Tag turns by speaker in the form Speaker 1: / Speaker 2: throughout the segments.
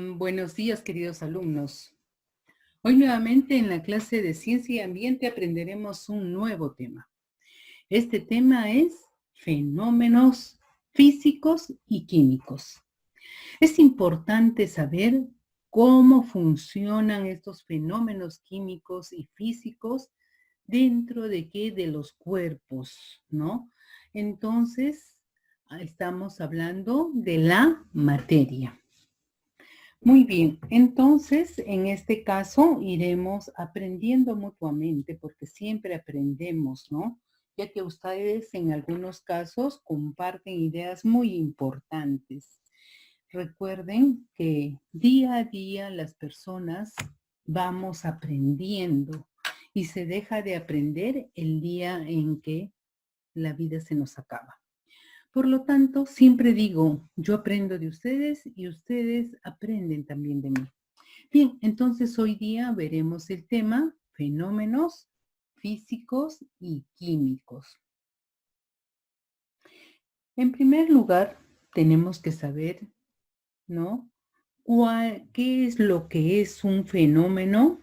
Speaker 1: Buenos días, queridos alumnos. Hoy nuevamente en la clase de Ciencia y Ambiente aprenderemos un nuevo tema. Este tema es fenómenos físicos y químicos. Es importante saber cómo funcionan estos fenómenos químicos y físicos dentro de los cuerpos, ¿no? Entonces, estamos hablando de la materia. Muy bien, entonces en este caso iremos aprendiendo mutuamente porque siempre aprendemos, ¿no? Ya que ustedes en algunos casos comparten ideas muy importantes. Recuerden que día a día las personas vamos aprendiendo y se deja de aprender el día en que la vida se nos acaba. Por lo tanto, siempre digo, yo aprendo de ustedes y ustedes aprenden también de mí. Bien, entonces hoy día veremos el tema fenómenos físicos y químicos. En primer lugar, tenemos que saber, ¿no? ¿Qué es lo que es un fenómeno?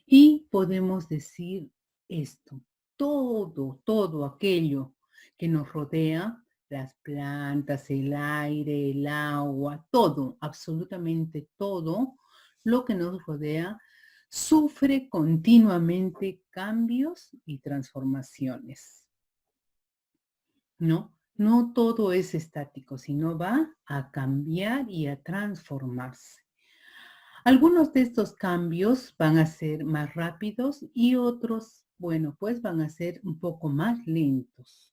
Speaker 1: Y podemos decir esto, todo aquello que nos rodea, las plantas, el aire, el agua, todo, absolutamente todo lo que nos rodea, sufre continuamente cambios y transformaciones, ¿no? No todo es estático, sino va a cambiar y a transformarse. Algunos de estos cambios van a ser más rápidos y otros, bueno, pues van a ser un poco más lentos.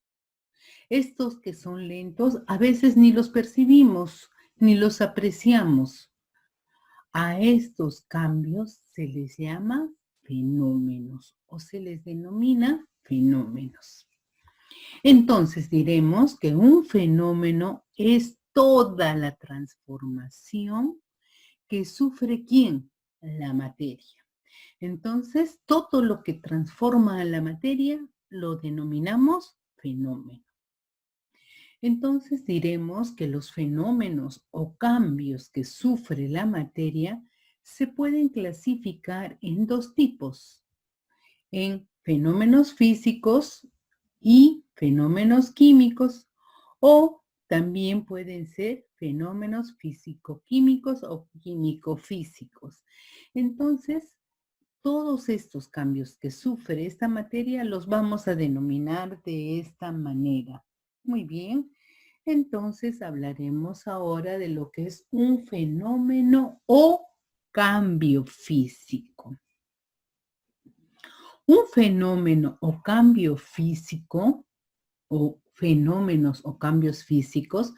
Speaker 1: Estos que son lentos a veces ni los percibimos, ni los apreciamos. A estos cambios se les llama fenómenos o se les denomina fenómenos. Entonces diremos que un fenómeno es toda la transformación que sufre ¿quién? La materia. Entonces, todo lo que transforma a la materia lo denominamos fenómeno. Entonces diremos que los fenómenos o cambios que sufre la materia se pueden clasificar en dos tipos, en fenómenos físicos y fenómenos químicos, o también pueden ser fenómenos físico-químicos o químico-físicos. Entonces, todos estos cambios que sufre esta materia los vamos a denominar de esta manera. Muy bien, entonces hablaremos ahora de lo que es un fenómeno o cambio físico. Un fenómeno o cambio físico o fenómenos o cambios físicos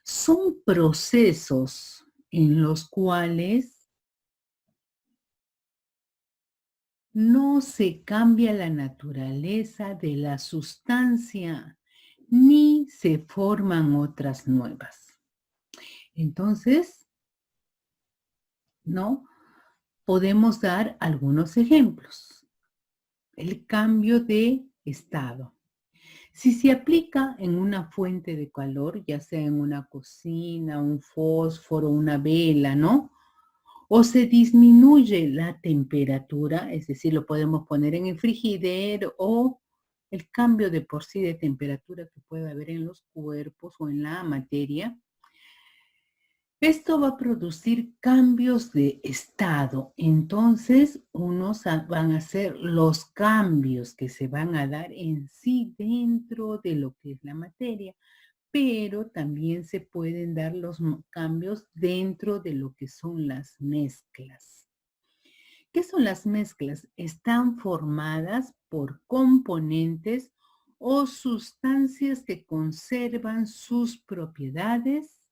Speaker 1: son procesos en los cuales no se cambia la naturaleza de la sustancia ni se forman otras nuevas. Entonces, ¿no? Podemos dar algunos ejemplos. El cambio de estado. Si se aplica en una fuente de calor, ya sea en una cocina, un fósforo, una vela, ¿no? O se disminuye la temperatura, es decir, lo podemos poner en el frigidero o el cambio de por sí de temperatura que puede haber en los cuerpos o en la materia. Esto va a producir cambios de estado. Entonces, van a ser los cambios que se van a dar en sí dentro de lo que es la materia, pero también se pueden dar los cambios dentro de lo que son las mezclas. ¿Qué son las mezclas? Están formadas por componentes o sustancias que conservan sus propiedades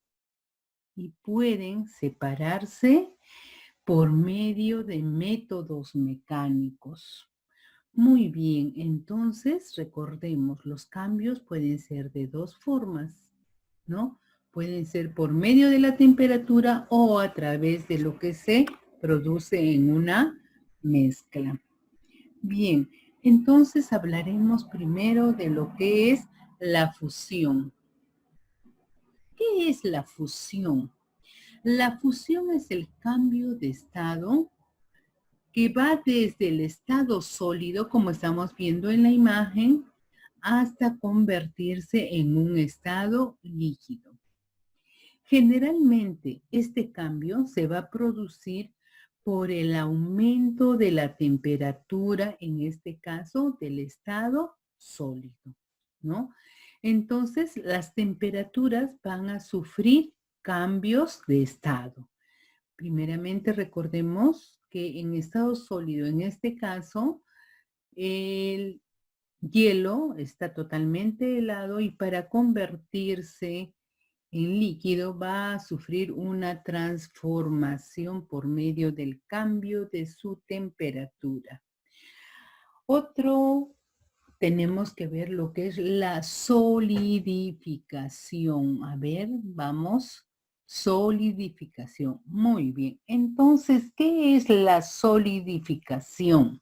Speaker 1: y pueden separarse por medio de métodos mecánicos. Muy bien, entonces recordemos, los cambios pueden ser de dos formas, ¿no? Pueden ser por medio de la temperatura o a través de lo que se produce en una mezcla. Bien, entonces hablaremos primero de lo que es la fusión. ¿Qué es la fusión? La fusión es el cambio de estado que va desde el estado sólido, como estamos viendo en la imagen, hasta convertirse en un estado líquido. Generalmente, este cambio se va a producir por el aumento de la temperatura, en este caso, del estado sólido, ¿no? Entonces, las temperaturas van a sufrir cambios de estado. Primeramente, recordemos que en estado sólido, en este caso, el hielo está totalmente helado y para convertirse en líquido va a sufrir una transformación por medio del cambio de su temperatura. Otro, tenemos que ver lo que es la solidificación. A ver, vamos. Solidificación. Muy bien. Entonces, ¿qué es la solidificación?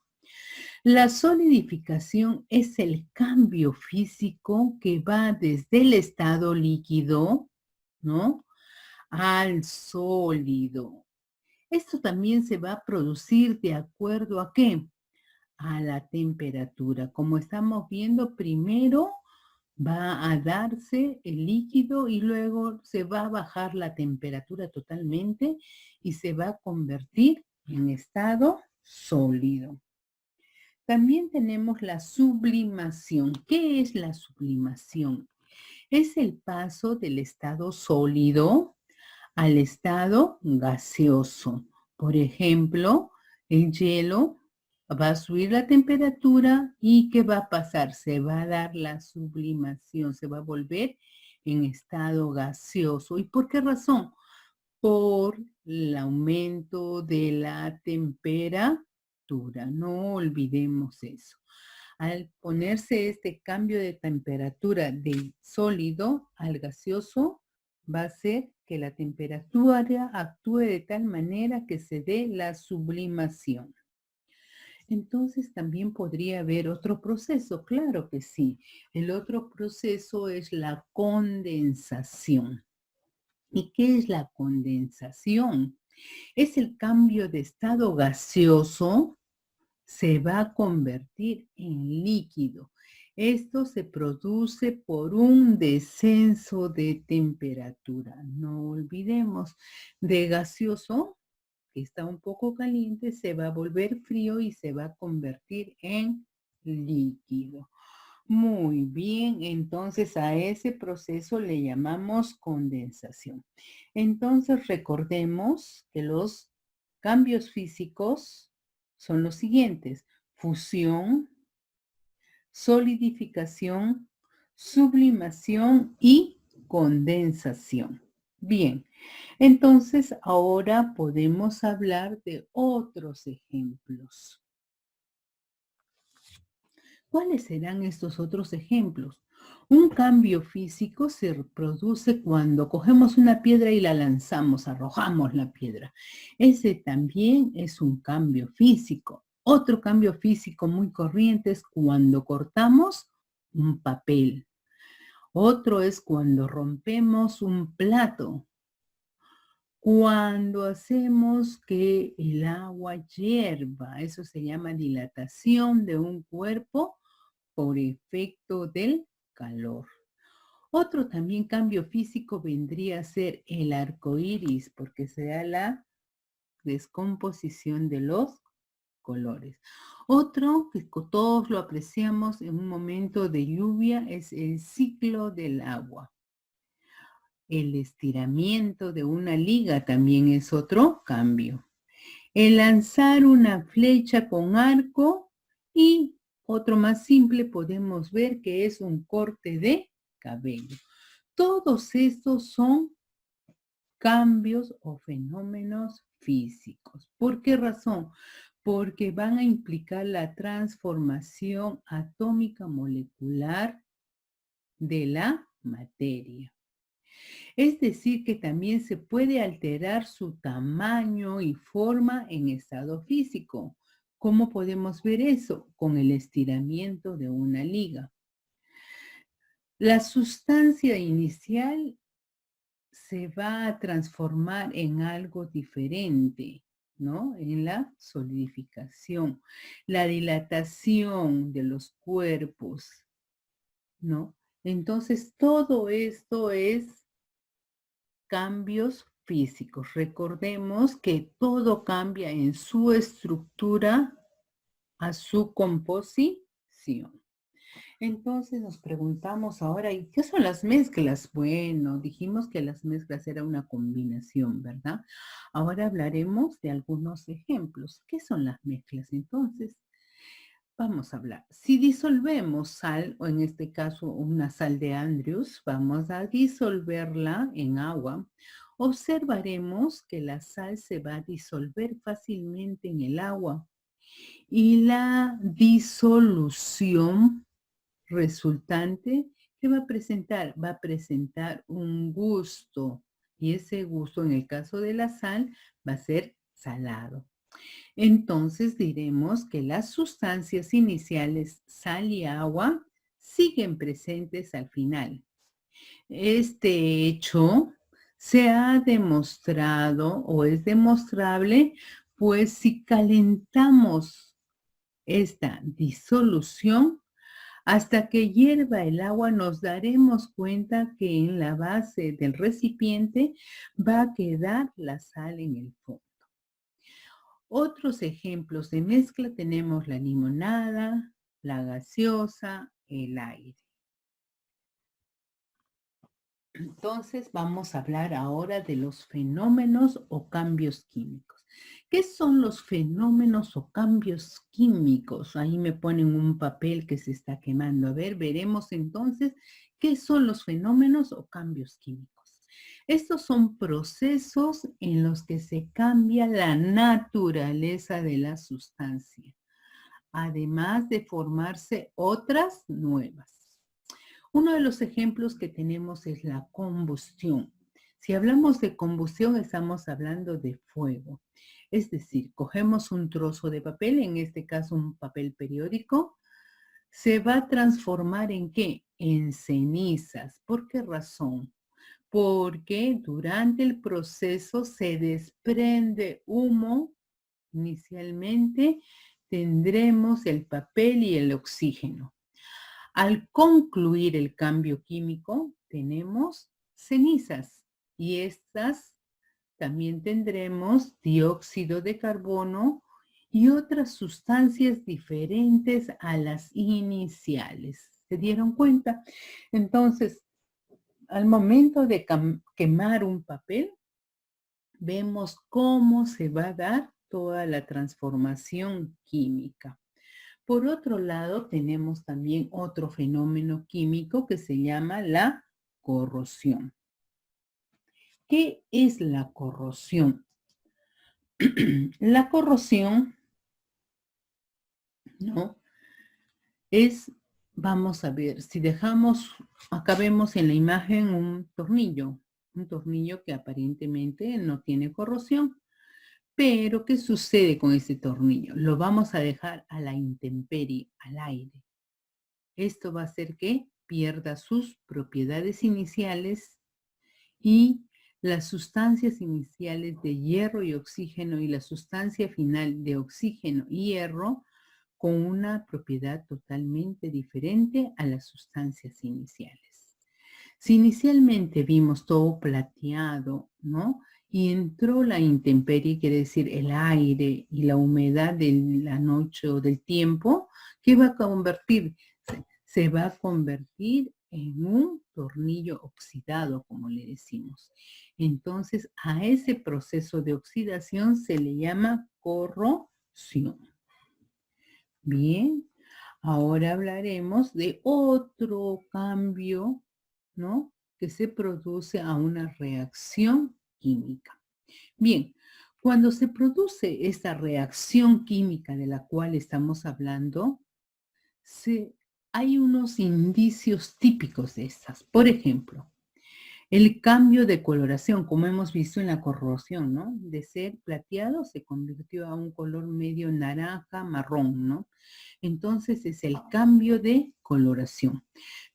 Speaker 1: La solidificación es el cambio físico que va desde el estado líquido, ¿no? Al sólido. Esto también se va a producir de acuerdo a qué? A la temperatura. Como estamos viendo, primero va a darse el líquido y luego se va a bajar la temperatura totalmente y se va a convertir en estado sólido. También tenemos la sublimación. ¿Qué es la sublimación? Es el paso del estado sólido al estado gaseoso. Por ejemplo, el hielo va a subir la temperatura y ¿qué va a pasar? Se va a dar la sublimación, se va a volver en estado gaseoso. ¿Y por qué razón? Por el aumento de la temperatura. No olvidemos eso. Al ponerse este cambio de temperatura del sólido al gaseoso, va a hacer que la temperatura actúe de tal manera que se dé la sublimación. Entonces también podría haber otro proceso, claro que sí. El otro proceso es la condensación. ¿Y qué es la condensación? Es el cambio de estado gaseoso, se va a convertir en líquido. Esto se produce por un descenso de temperatura. No olvidemos, de gaseoso, que está un poco caliente, se va a volver frío y se va a convertir en líquido. Muy bien, entonces a ese proceso le llamamos condensación. Entonces recordemos que los cambios físicos son los siguientes: fusión, solidificación, sublimación y condensación. Bien, entonces ahora podemos hablar de otros ejemplos. ¿Cuáles serán estos otros ejemplos? Un cambio físico se produce cuando cogemos una piedra y la lanzamos, arrojamos la piedra. Ese también es un cambio físico. Otro cambio físico muy corriente es cuando cortamos un papel. Otro es cuando rompemos un plato. Cuando hacemos que el agua hierva, eso se llama dilatación de un cuerpo por efecto del calor. Otro también cambio físico vendría a ser el arco iris, porque se da la descomposición de los colores. Otro que todos lo apreciamos en un momento de lluvia es el ciclo del agua. El estiramiento de una liga también es otro cambio. El lanzar una flecha con arco y otro más simple podemos ver que es un corte de cabello. Todos estos son cambios o fenómenos físicos. ¿Por qué razón? Porque van a implicar la transformación atómica molecular de la materia. Es decir, que también se puede alterar su tamaño y forma en estado físico. ¿Cómo podemos ver eso? Con el estiramiento de una liga. La sustancia inicial se va a transformar en algo diferente, ¿no? En la solidificación, la dilatación de los cuerpos, ¿no? Entonces, todo esto es cambios físicos. Recordemos que todo cambia en su estructura a su composición. Entonces nos preguntamos ahora, ¿y qué son las mezclas? Bueno, dijimos que las mezclas era una combinación, ¿verdad? Ahora hablaremos de algunos ejemplos. ¿Qué son las mezclas? Entonces, vamos a hablar. Si disolvemos sal, o en este caso una sal de Andrews, vamos a disolverla en agua, observaremos que la sal se va a disolver fácilmente en el agua y la disolución resultante, ¿qué va a presentar? Va a presentar un gusto y ese gusto en el caso de la sal va a ser salado. Entonces diremos que las sustancias iniciales, sal y agua, siguen presentes al final. Este hecho se ha demostrado o es demostrable, pues si calentamos esta disolución, hasta que hierva el agua nos daremos cuenta que en la base del recipiente va a quedar la sal en el fondo. Otros ejemplos de mezcla tenemos la limonada, la gaseosa, el aire. Entonces vamos a hablar ahora de los fenómenos o cambios químicos. ¿Qué son los fenómenos o cambios químicos? Ahí me ponen un papel que se está quemando. A ver, veremos entonces qué son los fenómenos o cambios químicos. Estos son procesos en los que se cambia la naturaleza de la sustancia, además de formarse otras nuevas. Uno de los ejemplos que tenemos es la combustión. Si hablamos de combustión, estamos hablando de fuego. Es decir, cogemos un trozo de papel, en este caso un papel periódico, se va a transformar ¿en qué? En cenizas. ¿Por qué razón? Porque durante el proceso se desprende humo. Inicialmente tendremos el papel y el oxígeno. Al concluir el cambio químico, tenemos cenizas y estas también tendremos dióxido de carbono y otras sustancias diferentes a las iniciales. ¿Se dieron cuenta? Entonces, al momento de quemar un papel, vemos cómo se va a dar toda la transformación química. Por otro lado, tenemos también otro fenómeno químico que se llama la corrosión. ¿Qué es la corrosión? La corrosión, ¿no? Vamos a ver, si dejamos, acá vemos en la imagen un tornillo que aparentemente no tiene corrosión. Pero, ¿qué sucede con ese tornillo? Lo vamos a dejar a la intemperie, al aire. Esto va a hacer que pierda sus propiedades iniciales y las sustancias iniciales de hierro y oxígeno y la sustancia final de oxígeno y hierro con una propiedad totalmente diferente a las sustancias iniciales. Si inicialmente vimos todo plateado, ¿no? Y entró la intemperie, quiere decir el aire y la humedad de la noche o del tiempo, ¿qué va a convertir? Se va a convertir en un tornillo oxidado, como le decimos. Entonces, a ese proceso de oxidación se le llama corrosión. Bien, ahora hablaremos de otro cambio, ¿no? Que se produce a una reacción química. Bien, cuando se produce esta reacción química de la cual estamos hablando, hay unos indicios típicos de estas. Por ejemplo, El cambio de coloración, como hemos visto en la corrosión, ¿no? De ser plateado se convirtió a un color medio naranja, marrón, ¿no? Entonces es el cambio de coloración.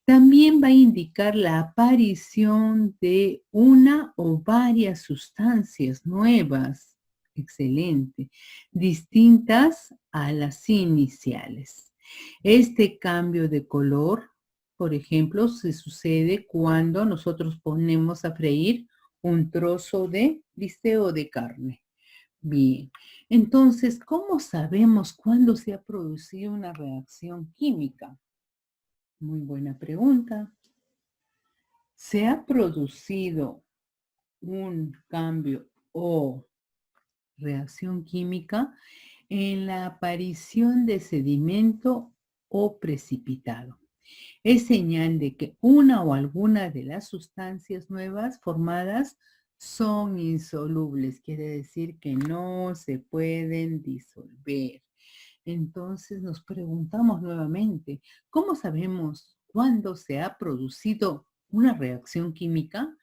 Speaker 1: También va a indicar la aparición de una o varias sustancias nuevas, excelente, distintas a las iniciales. Este cambio de color, por ejemplo, se sucede cuando nosotros ponemos a freír un trozo de bistec o de carne. Bien, entonces, ¿cómo sabemos cuándo se ha producido una reacción química? Muy buena pregunta. Se ha producido un cambio o reacción química en la aparición de sedimento o precipitado. Es señal de que una o alguna de las sustancias nuevas formadas son insolubles, quiere decir que no se pueden disolver. Entonces nos preguntamos nuevamente, ¿cómo sabemos cuándo se ha producido una reacción química?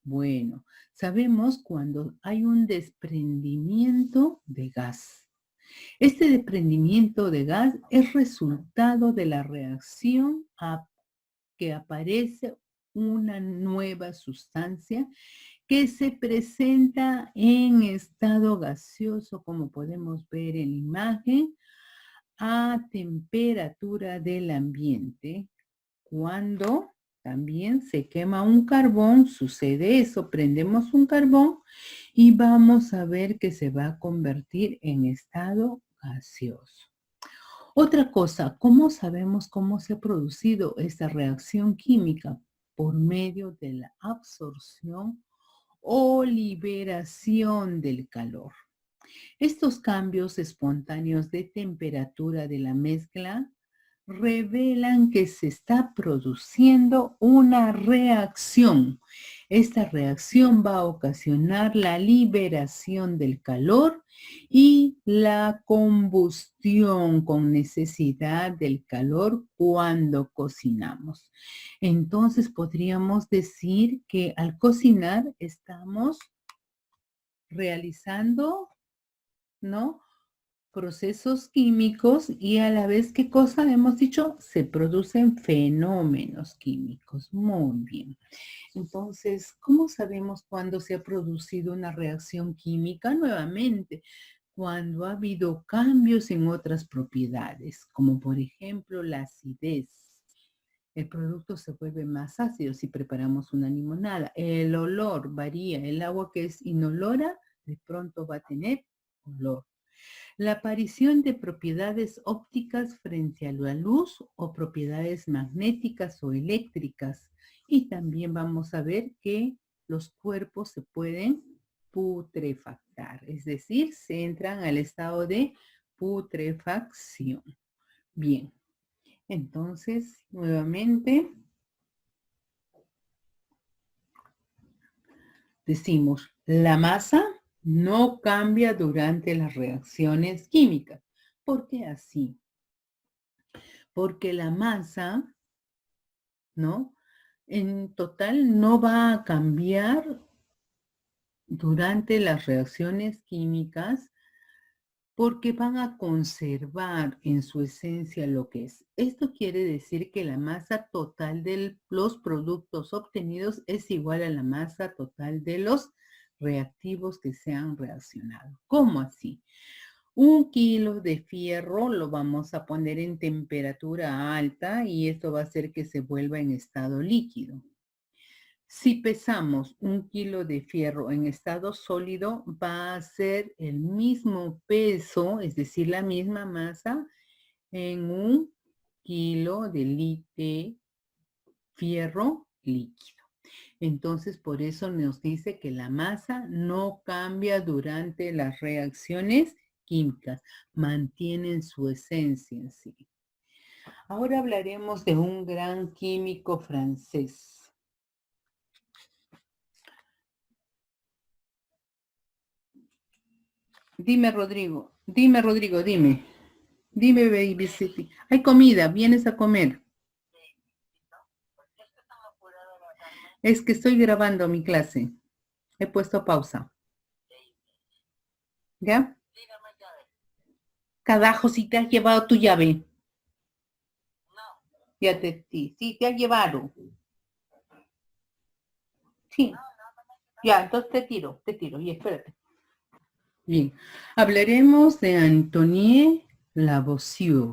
Speaker 1: Bueno, sabemos cuando hay un desprendimiento de gas. Este desprendimiento de gas es resultado de la reacción que aparece una nueva sustancia que se presenta en estado gaseoso, como podemos ver en la imagen, a temperatura del ambiente. Cuando también se quema un carbón, sucede eso, prendemos un carbón y vamos a ver que se va a convertir en estado gaseoso. Otra cosa, ¿cómo sabemos cómo se ha producido esta reacción química? Por medio de la absorción o liberación del calor. Estos cambios espontáneos de temperatura de la mezcla revelan que se está produciendo una reacción. Esta reacción va a ocasionar la liberación del calor y la combustión con necesidad del calor cuando cocinamos. Entonces podríamos decir que al cocinar estamos realizando, ¿no? Procesos químicos y a la vez, ¿qué cosa hemos dicho? Se producen fenómenos químicos. Muy bien. Entonces, ¿cómo sabemos cuándo se ha producido una reacción química? Nuevamente, cuando ha habido cambios en otras propiedades, como por ejemplo la acidez. El producto se vuelve más ácido si preparamos una limonada. El olor varía. El agua que es inolora de pronto va a tener olor. La aparición de propiedades ópticas frente a la luz o propiedades magnéticas o eléctricas. Y también vamos a ver que los cuerpos se pueden putrefactar, es decir, se entran al estado de putrefacción. Bien, entonces, nuevamente, decimos, la masa no cambia durante las reacciones químicas. ¿Por qué así? Porque la masa, ¿no? En total no va a cambiar durante las reacciones químicas porque van a conservar en su esencia lo que es. Esto quiere decir que la masa total de los productos obtenidos es igual a la masa total de los reactivos que se han reaccionado. ¿Cómo así? 1 kilo de fierro lo vamos a poner en temperatura alta y esto va a hacer que se vuelva en estado líquido. Si pesamos 1 kilo de fierro en estado sólido, va a ser el mismo peso, es decir, la misma masa, en 1 kilo de fierro líquido. Entonces, por eso nos dice que la masa no cambia durante las reacciones químicas, mantienen su esencia en sí. Ahora hablaremos de un gran químico francés. Dime, Rodrigo. Dime, Rodrigo, dime. Dime, Baby City. Hay comida, vienes a comer. Es que estoy grabando mi clase. He puesto pausa. ¿Ya? Carajo, si te has llevado tu llave. Ya sí, te has llevado. Sí. Ya, entonces te tiro, y espérate. Bien, hablaremos de Antoine Lavoisier.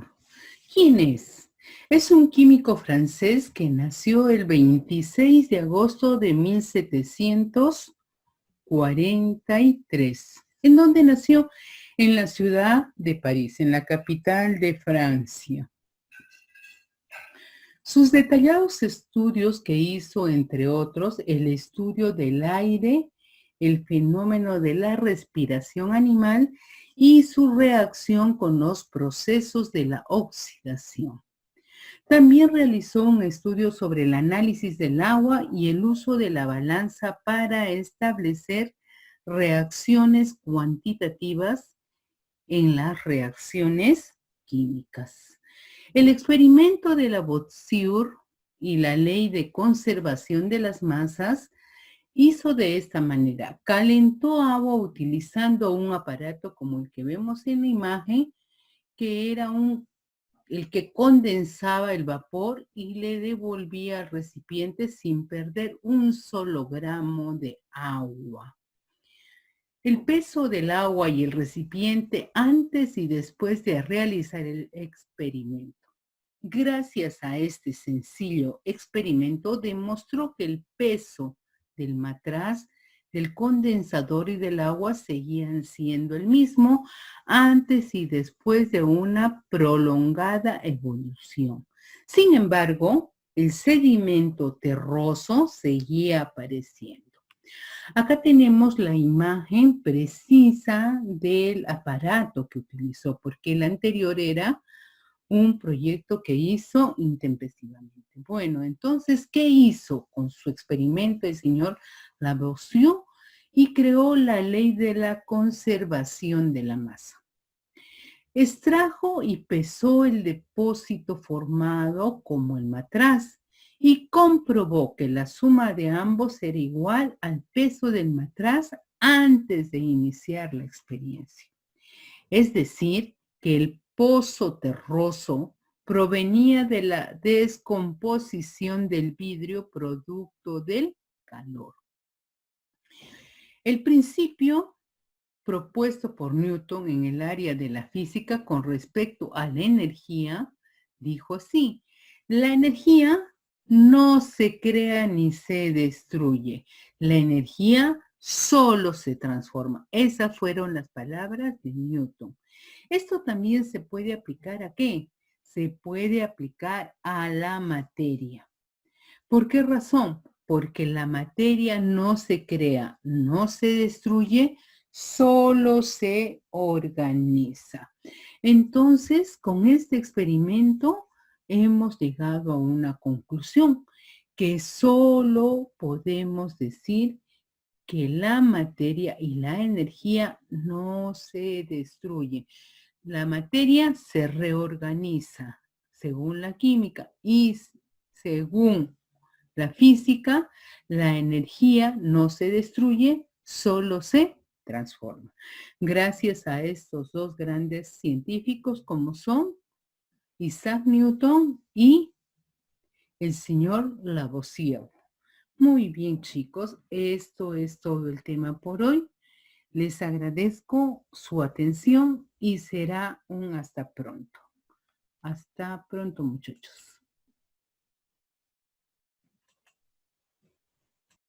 Speaker 1: ¿Quién es? Es un químico francés que nació el 26 de agosto de 1743. ¿En dónde nació? En la ciudad de París, en la capital de Francia. Sus detallados estudios que hizo, entre otros, el estudio del aire, el fenómeno de la respiración animal y su reacción con los procesos de la oxidación. También realizó un estudio sobre el análisis del agua y el uso de la balanza para establecer reacciones cuantitativas en las reacciones químicas. El experimento de Lavoisier y la ley de conservación de las masas hizo de esta manera. Calentó agua utilizando un aparato como el que vemos en la imagen, que era el que condensaba el vapor y le devolvía al recipiente sin perder un solo gramo de agua. El peso del agua y el recipiente antes y después de realizar el experimento. Gracias a este sencillo experimento demostró que el peso del matraz, del condensador y del agua seguían siendo el mismo antes y después de una prolongada evolución. Sin embargo, el sedimento terroso seguía apareciendo. Acá tenemos la imagen precisa del aparato que utilizó, porque el anterior era un proyecto que hizo intempestivamente. Bueno, entonces, ¿qué hizo con su experimento el señor Lavoisier? Y creó la ley de la conservación de la masa. Extrajo y pesó el depósito formado como el matraz y comprobó que la suma de ambos era igual al peso del matraz antes de iniciar la experiencia. Es decir, que el pozo terroso provenía de la descomposición del vidrio producto del calor. El principio propuesto por Newton en el área de la física con respecto a la energía, dijo así: la energía no se crea ni se destruye, la energía solo se transforma. Esas fueron las palabras de Newton. Esto también se puede aplicar ¿a qué? Se puede aplicar a la materia. ¿Por qué razón? Porque la materia no se crea, no se destruye, solo se organiza. Entonces, con este experimento hemos llegado a una conclusión, que solo podemos decir que la materia y la energía no se destruyen. La materia se reorganiza según la química y según la física, la energía no se destruye, solo se transforma. Gracias a estos dos grandes científicos como son Isaac Newton y el señor Lavoisier. Muy bien, chicos, esto es todo el tema por hoy. Les agradezco su atención y será un hasta pronto. Hasta pronto, muchachos.